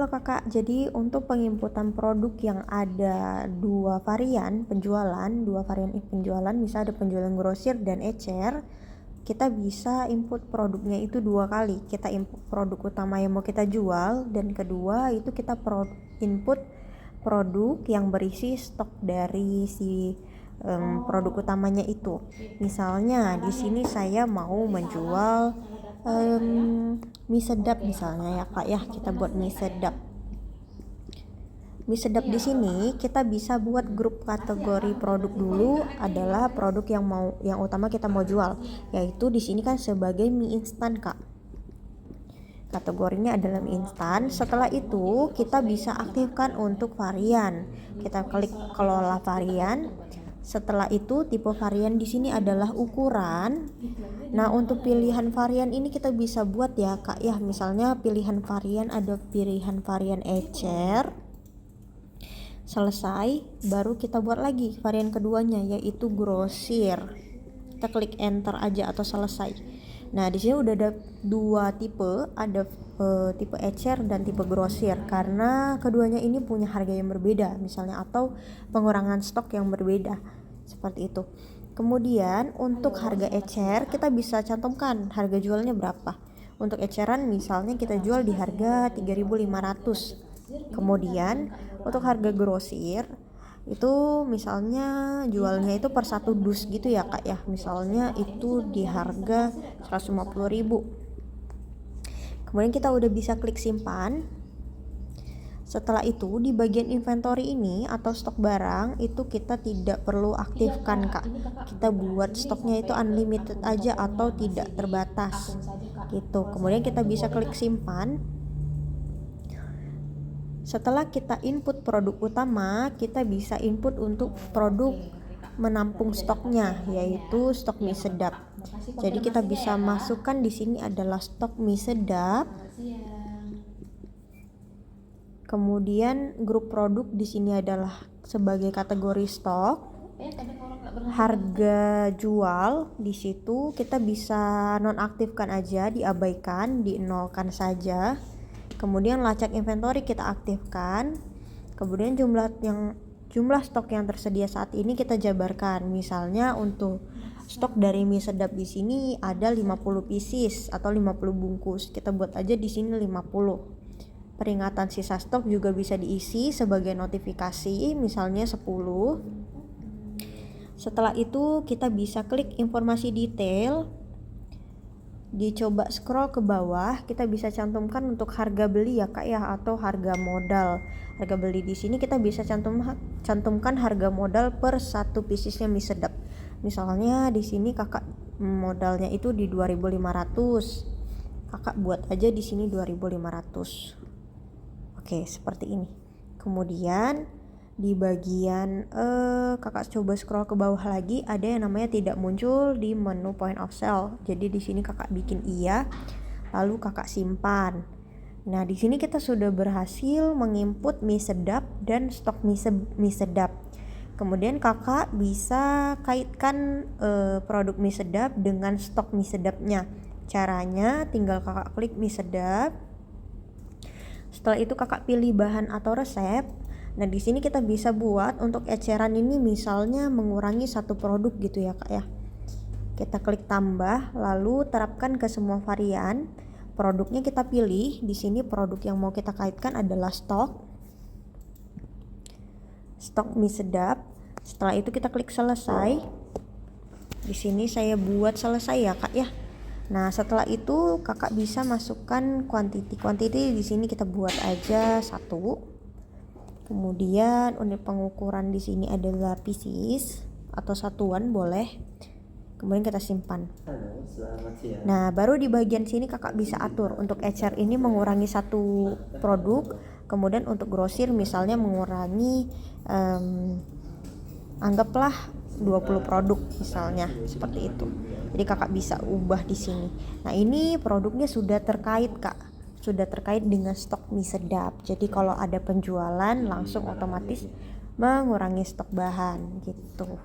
Halo kakak, jadi untuk penginputan produk yang ada dua varian penjualan, misal ada penjualan grosir dan ecer, kita bisa input produknya itu dua kali. Kita input produk utama yang mau kita jual, dan kedua itu kita input produk yang berisi stok dari si produk utamanya itu. Misalnya di sini saya mau menjual mie sedap misalnya ya kak ya, kita buat mie sedap. Mie sedap di sini kita bisa buat grup kategori produk dulu adalah produk yang utama kita mau jual, yaitu di sini kan sebagai mie instan kak. Kategorinya adalah mie instan. Setelah itu kita bisa aktifkan untuk varian. Kita klik kelola varian. Setelah itu tipe varian di sini adalah ukuran. Nah, untuk pilihan varian ini kita bisa buat ya kak ya. Misalnya pilihan varian ada pilihan varian ecer. Selesai, baru kita buat lagi varian keduanya yaitu grosir. Kita klik enter aja atau selesai. Nah, di sini udah ada dua tipe, ada tipe ecer dan tipe grosir, karena keduanya ini punya harga yang berbeda misalnya, atau pengurangan stok yang berbeda seperti itu. Kemudian untuk harga ecer kita bisa cantumkan harga jualnya berapa. Untuk eceran misalnya kita jual di harga 3.500. Kemudian untuk harga grosir itu misalnya jualnya itu per satu dus gitu ya kak ya, misalnya itu di harga 150.000. Kemudian kita udah bisa klik simpan. Setelah itu di bagian inventory ini atau stok barang itu kita tidak perlu aktifkan kak, kita buat stoknya itu unlimited aja atau tidak terbatas gitu. Kemudian kita bisa klik simpan. Setelah kita input produk utama, kita bisa input untuk produk menampung stoknya, yaitu stok mie sedap. Jadi kita bisa masukkan di sini adalah stok mie sedap. Kemudian grup produk di sini adalah sebagai kategori stok. Harga jual di situ kita bisa nonaktifkan aja, diabaikan, dinolkan saja. Kemudian lacak inventory kita aktifkan. Kemudian jumlah stok yang tersedia saat ini kita jabarkan. Misalnya untuk stok dari mie sedap di sini ada 50 pieces atau 50 bungkus. Kita buat aja di sini 50. Peringatan sisa stok juga bisa diisi sebagai notifikasi, misalnya 10. Setelah itu kita bisa klik informasi detail. Dicoba scroll ke bawah, kita bisa cantumkan untuk harga beli ya kak ya, atau harga modal. Harga beli di sini kita bisa cantumkan harga modal per satu piecesnya mie sedap. Misalnya di sini kakak modalnya itu di 2.500. Kakak buat aja di sini 2.500. Oke, seperti ini. Kemudian di bagian kakak coba scroll ke bawah lagi, ada yang namanya tidak muncul di menu point of sale. Jadi di sini kakak bikin iya, lalu kakak simpan. Nah, di sini kita sudah berhasil menginput mie sedap dan stok mie sedap. Kemudian kakak bisa kaitkan produk mie sedap dengan stok mie sedapnya. Caranya tinggal kakak klik mie sedap. Setelah itu kakak pilih bahan atau resep. Nah, di sini kita bisa buat untuk eceran ini misalnya mengurangi satu produk gitu ya kak ya. Kita klik tambah, lalu terapkan ke semua varian. Produknya kita pilih. Di sini produk yang mau kita kaitkan adalah stok mie sedap. Setelah itu kita klik selesai. Di sini saya buat selesai ya kak ya. Nah, setelah itu kakak bisa masukkan quantity di sini kita buat aja 1. Kemudian unit pengukuran di sini adalah pieces atau satuan boleh. Kemudian kita simpan. Nah, baru di bagian sini kakak bisa atur untuk ecer ini mengurangi satu produk. Kemudian untuk grosir misalnya mengurangi anggaplah 20 produk misalnya, seperti itu. Jadi kakak bisa ubah di sini. Nah, ini produknya sudah terkait kak. Sudah terkait dengan stok mie sedap. Jadi kalau ada penjualan langsung otomatis mengurangi stok bahan gitu.